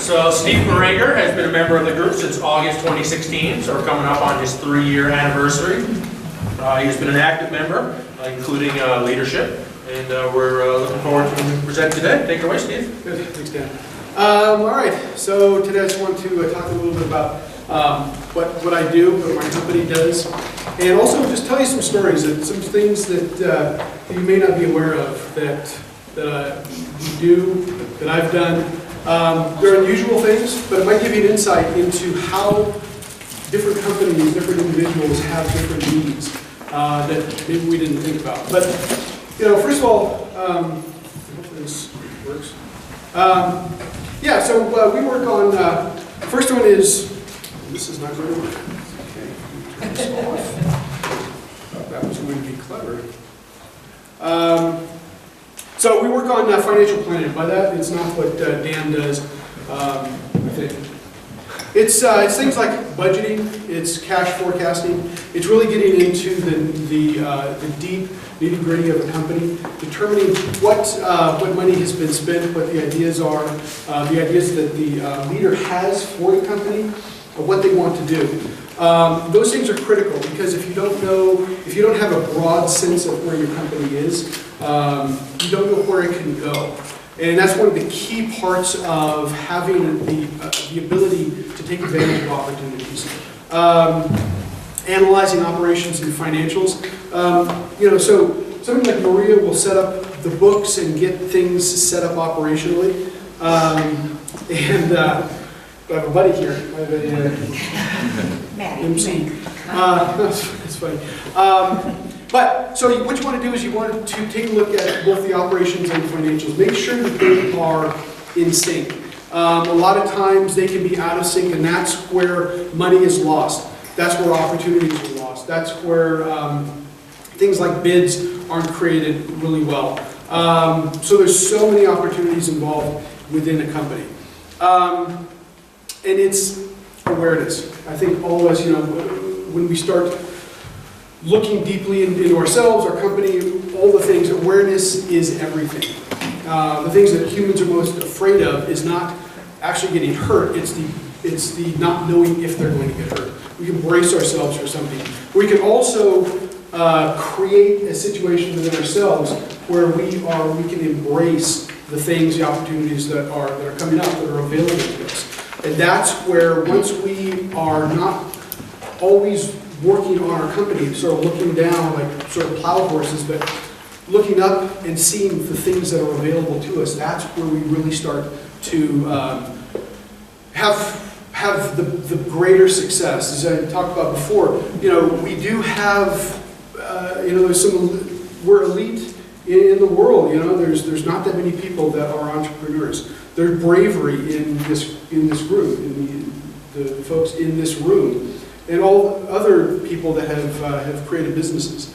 So Steve Merager has been a member of the group since August 2016, so we're coming up on his 3-year anniversary. He's been an active member, including leadership, and we're looking forward to him presenting today. Take it away, Steve. Good, thanks, Dan. All right, so today I just want to talk a little bit about what I do, what my company does, and also just tell you some stories, some things that you may not be aware of that we do, that I've done. They're unusual things, but it might give you an insight into how different companies, different individuals have different needs that maybe we didn't think about. But, you know, first of all, hopefully this works. Yeah, so we work on, the first one is, this is not going to work. Okay, turn this off. Thought that was going to be clever. So we work on financial planning. By that, it's not what Dan does, I think. It's things like budgeting, it's cash forecasting, it's really getting into the deep nitty-gritty of a company, determining what money has been spent, what the ideas are, the ideas that the leader has for the company, what they want to do. Those things are critical because if you don't have a broad sense of where your company is, you don't know where it can go. And that's one of the key parts of having the ability to take advantage of opportunities. Analyzing operations and financials. You know, so something like Maria will set up the books and get things set up operationally. And I have a buddy here. I have a MC. That's funny. But, so what you want to do is you want to take a look at both the operations and the financials. Make sure that they are in sync. A lot of times they can be out of sync, and that's where money is lost. That's where opportunities are lost. That's where things like bids aren't created really well. So there's so many opportunities involved within a company. And it's awareness. I think all of us, you know, when we start looking deeply into ourselves, our company, all the things, awareness is everything. The things that humans are most afraid of is not actually getting hurt, it's the not knowing if they're going to get hurt. We can brace ourselves for something. We can also create a situation within ourselves where we can embrace the things, the opportunities that are coming up, that are available to us. And that's where once we are not always working on our company, sort of looking down like sort of plow horses, but looking up and seeing the things that are available to us, that's where we really start to have the greater success. As I talked about before, you know, we do have, you know, we're elite in the world, you know, there's not that many people that are entrepreneurs. There's bravery in this group, in the folks in this room, and all other people that have created businesses.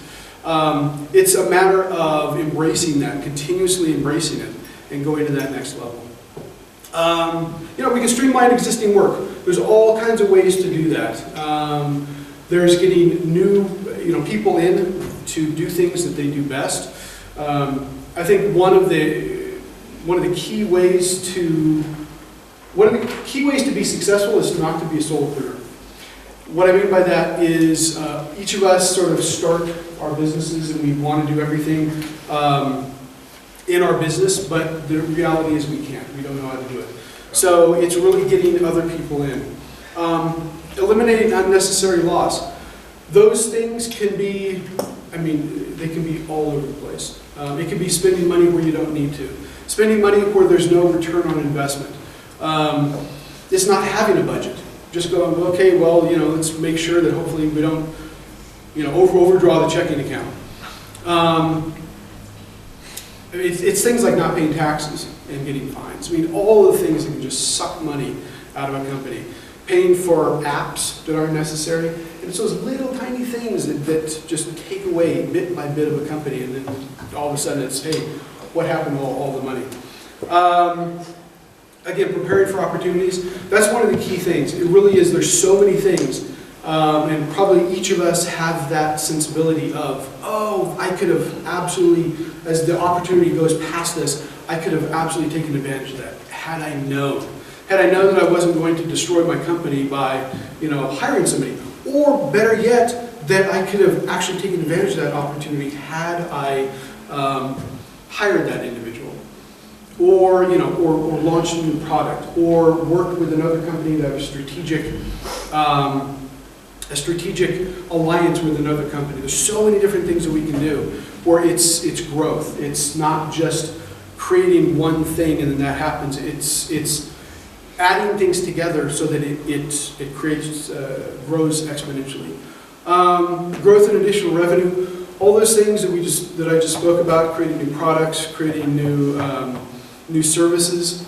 It's a matter of embracing that, continuously embracing it, and going to that next level. You know, we can streamline existing work. There's all kinds of ways to do that. There's getting new, you know, people in to do things that they do best. I think one of the key ways to be successful is not to be a solopreneur. What I mean by that is each of us sort of start our businesses and we want to do everything in our business, but the reality is we can't. We don't know how to do it. So it's really getting other people in. Eliminating unnecessary loss. Those things can be, I mean, they can be all over the place. It can be spending money where you don't need to. Spending money where there's no return on investment. It's not having a budget. Just going, okay, well, you know, let's make sure that hopefully we don't, you know, overdraw the checking account. It's things like not paying taxes and getting fines. I mean, all of the things that can just suck money out of a company. Paying for apps that aren't necessary. And it's those little tiny things that just take away bit by bit of a company, and then all of a sudden it's, hey, what happened to all the money? Again, preparing for opportunities, that's one of the key things. It really is, there's so many things, and probably each of us have that sensibility of, oh, I could have absolutely, as the opportunity goes past this, I could have absolutely taken advantage of that had I known. Had I known that I wasn't going to destroy my company by, hiring somebody, or better yet, that I could have actually taken advantage of that opportunity had I hired that individual, or launched a new product, or worked with another company that was a strategic alliance with another company. There's so many different things that we can do, where it's growth. It's not just creating one thing and then that happens. It's adding things together so that it creates, grows exponentially. Growth and additional revenue, all those things that I just spoke about, creating new products, creating new services,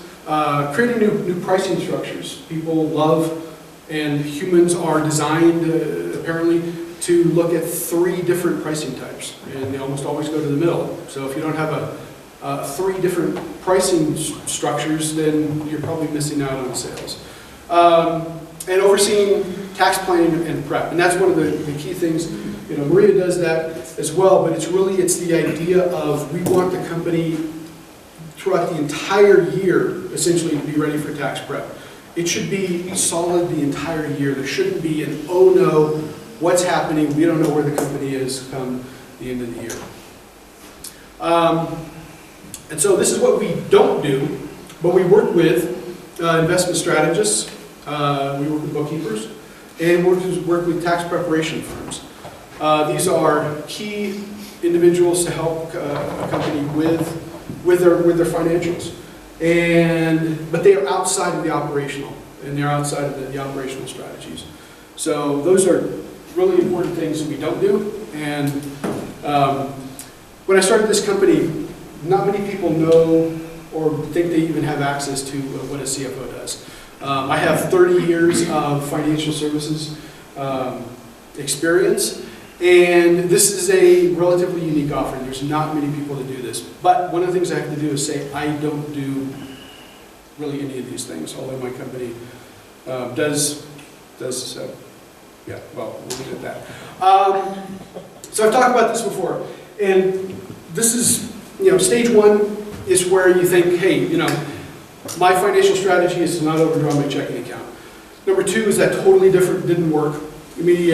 creating new pricing structures. People love, and humans are designed, apparently, to look at 3 different pricing types, and they almost always go to the middle. So if you don't have 3 different pricing structures, then you're probably missing out on sales. And overseeing tax planning and prep, and that's one of the key things. Maria does that as well, but it's the idea of, we want the company throughout the entire year, essentially, to be ready for tax prep. It should be solid the entire year. There shouldn't be an, oh no, what's happening? We don't know where the company is come the end of the year. And so this is what we don't do, but we work with investment strategists, we work with bookkeepers, and work with tax preparation firms. These are key individuals to help a company with their financials. But they are outside of the operational, and they're outside of the operational strategies. So those are really important things that we don't do. And when I started this company, not many people know or think they even have access to what a CFO does. I have 30 years of financial services experience, and this is a relatively unique offering. There's not many people that do this. But one of the things I have to do is say I don't do really any of these things, although my company does so. Yeah, well, we'll leave it at that. So I've talked about this before, and this is, stage 1 is where you think, hey, my financial strategy is to not overdraw my checking account. Number 2 is that totally different, didn't work. Let me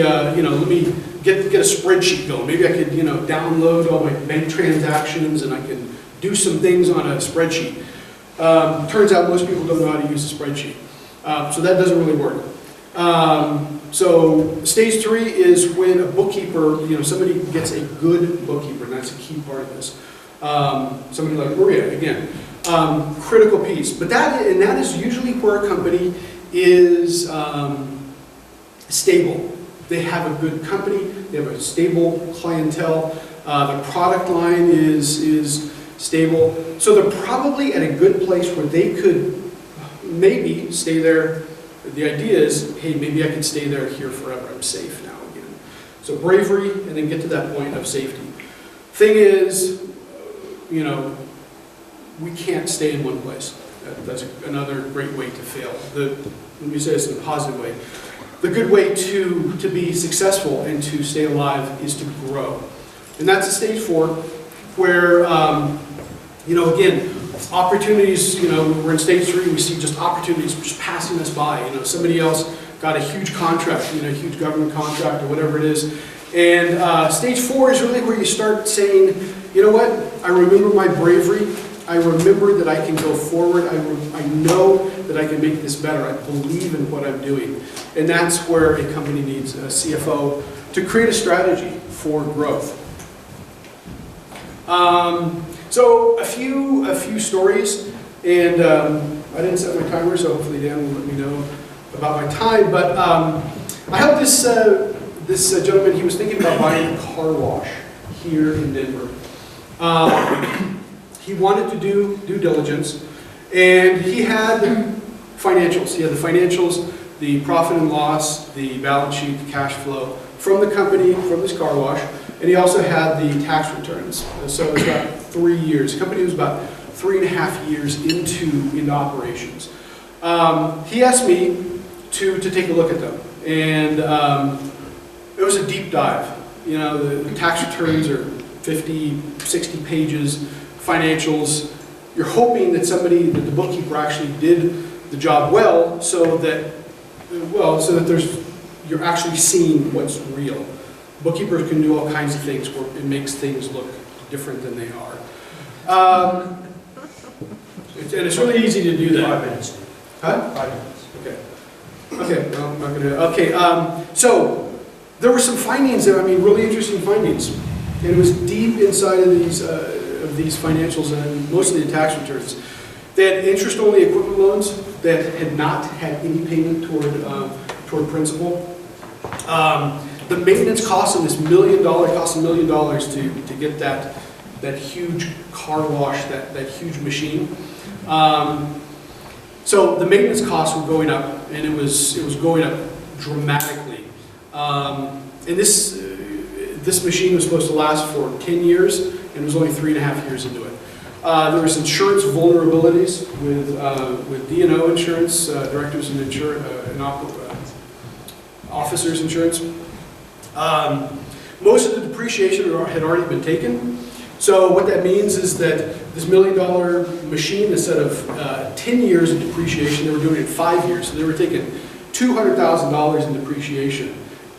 get a spreadsheet going. Maybe I could, download all my bank transactions and I can do some things on a spreadsheet. Turns out most people don't know how to use a spreadsheet. So that doesn't really work. So stage 3 is when a bookkeeper, somebody gets a good bookkeeper, and that's a key part of this. Somebody like Maria, again, critical piece. But that is usually where a company is stable. They have a good company, they have a stable clientele, the product line is stable. So they're probably at a good place where they could maybe stay there. The idea is, hey, maybe I can stay there here forever. I'm safe now again. So bravery, and then get to that point of safety. Thing is, we can't stay in one place. That's another great way to fail. Let me say this in a positive way. The good way to be successful and to stay alive is to grow. And that's a stage 4 where, again, opportunities, we're in stage 3, we see just opportunities just passing us by. Somebody else got a huge contract, a huge government contract or whatever it is. And stage 4 is really where you start saying, you know what, I remember my bravery. I remember that I can go forward. I know that I can make this better. I believe in what I'm doing. And that's where a company needs a CFO to create a strategy for growth. So a few stories, and I didn't set my timer, so hopefully Dan will let me know about my time. But I have this gentleman. He was thinking about buying a car wash here in Denver. He wanted to do due diligence, and he had financials. He had the financials, the profit and loss, the balance sheet, the cash flow from the company, from this car wash, and he also had the tax returns. So it was about 3 years. The company was about 3.5 years into operations. He asked me to take a look at them, and it was a deep dive. The tax returns are 50, 60 pages, financials. You're hoping that the bookkeeper actually did the job well, so that you're actually seeing what's real. Bookkeepers can do all kinds of things where it makes things look different than they are. And it's really easy to do that. 5 minutes. Huh? 5 minutes. Okay. Okay, well, I'm not gonna, okay, so there were some findings there, I mean, really interesting findings. And it was deep inside of these financials and mostly the tax returns. They had interest-only equipment loans that had not had any payment toward principal. The maintenance cost of this $1 million, cost $1 million to get that huge car wash, that huge machine. So the maintenance costs were going up, and it was going up dramatically. And this machine was supposed to last for 10 years, and it was only 3.5 years into it. There was insurance vulnerabilities with D&O insurance, directors and officers insurance. Most of the depreciation had already been taken. So what that means is that this $1 million machine, instead of 10 years of depreciation, they were doing it in 5 years. So they were taking $200,000 in depreciation,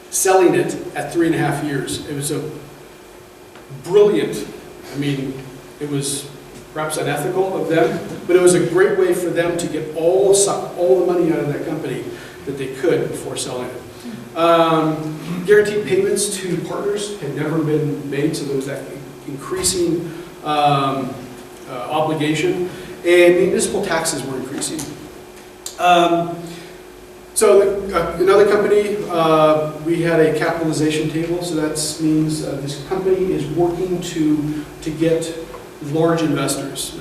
selling it at 3.5 years. It was a brilliant, I mean, it was perhaps unethical of them, but it was a great way for them to get all the money out of that company that they could before selling it. Guaranteed payments to partners had never been made, so there was that increasing obligation, and municipal taxes were increasing. So another company, we had a capitalization table, so that means this company is working to get large investors,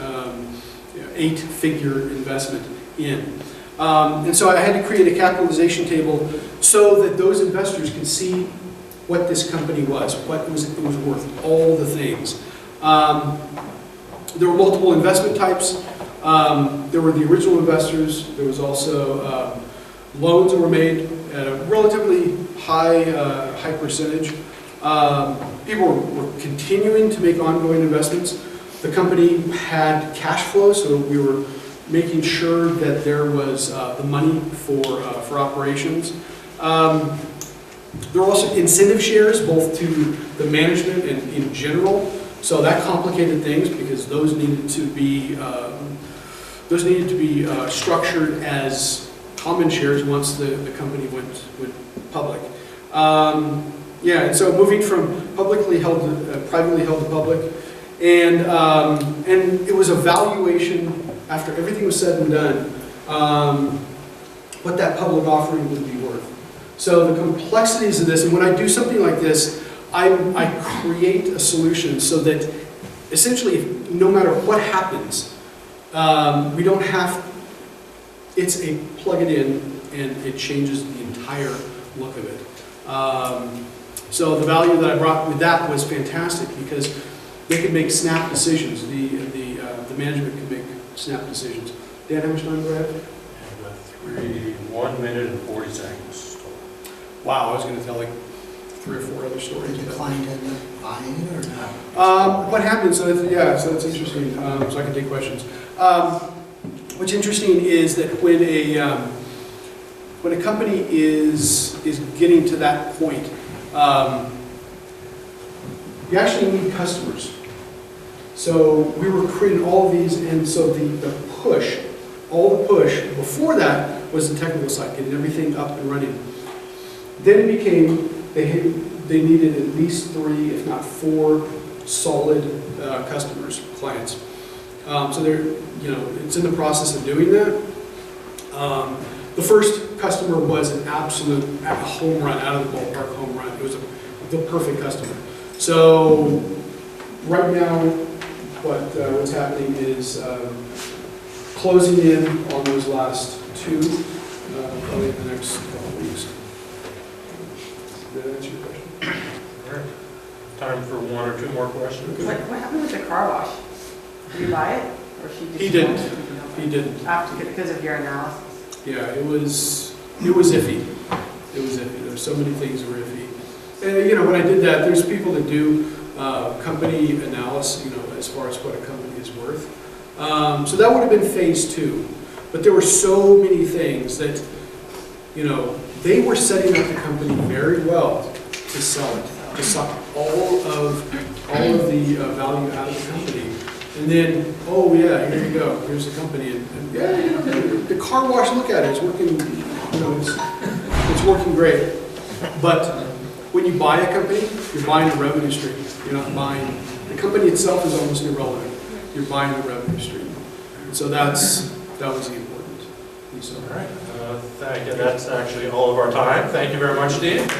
8-figure investment in. And so I had to create a capitalization table so that those investors can see what this company was, what it was worth, all the things. There were multiple investment types. There were the original investors. There was also loans that were made at a relatively high percentage. People were continuing to make ongoing investments. The company had cash flow, so we were making sure that there was the money for operations. There were also incentive shares, both to the management and in general. So that complicated things because those needed to be structured as common shares once the company went public. Yeah, and so moving from privately held to public, and it was a valuation after everything was said and done, what that public offering would be worth. So the complexities of this, and when I do something like this, I create a solution so that essentially, no matter what happens, we don't have, it's a plug it in and it changes the entire look of it. So the value that I brought with that was fantastic because they could make snap decisions. The management could make snap decisions. Dan, how much time do I have? 1 minute and 40 seconds. Wow, I was going to tell like 3 or 4 other stories. Did the client end up buying it or not? What happened? So that's interesting. So I can take questions. What's interesting is that when a company is getting to that point, you actually need customers. So we were creating all of these, and so all the push before that was the technical side, getting everything up and running. Then it became they needed at least 3, if not 4, solid customers, clients. So it's in the process of doing that. The first customer was an absolute home run, out of the ballpark home run. It was the perfect customer. So right now, what's happening is closing in on those last 2, probably in the next couple of weeks. Did that answer your question? All right. Time for 1 or 2 more questions. What happened with the car wash? Did you buy it, or she just? He didn't. He didn't. After, because of your analysis. Yeah, it was iffy. It was iffy. There were so many things that were iffy. And when I did that, there's people that do company analysis, as far as what a company is worth. So that would have been phase 2. But there were so many things that, they were setting up the company very well to sell it, to suck all of the value out of the company. And then, oh yeah, here you go, here's the company, and yeah, the car wash, look at it, it's working, it's working great. But when you buy a company, you're buying the revenue stream. You're not buying, the company itself is almost irrelevant. You're buying the revenue stream. And so that was the important piece of it. All right, thank you. That's actually all of our time. Thank you very much, Steve.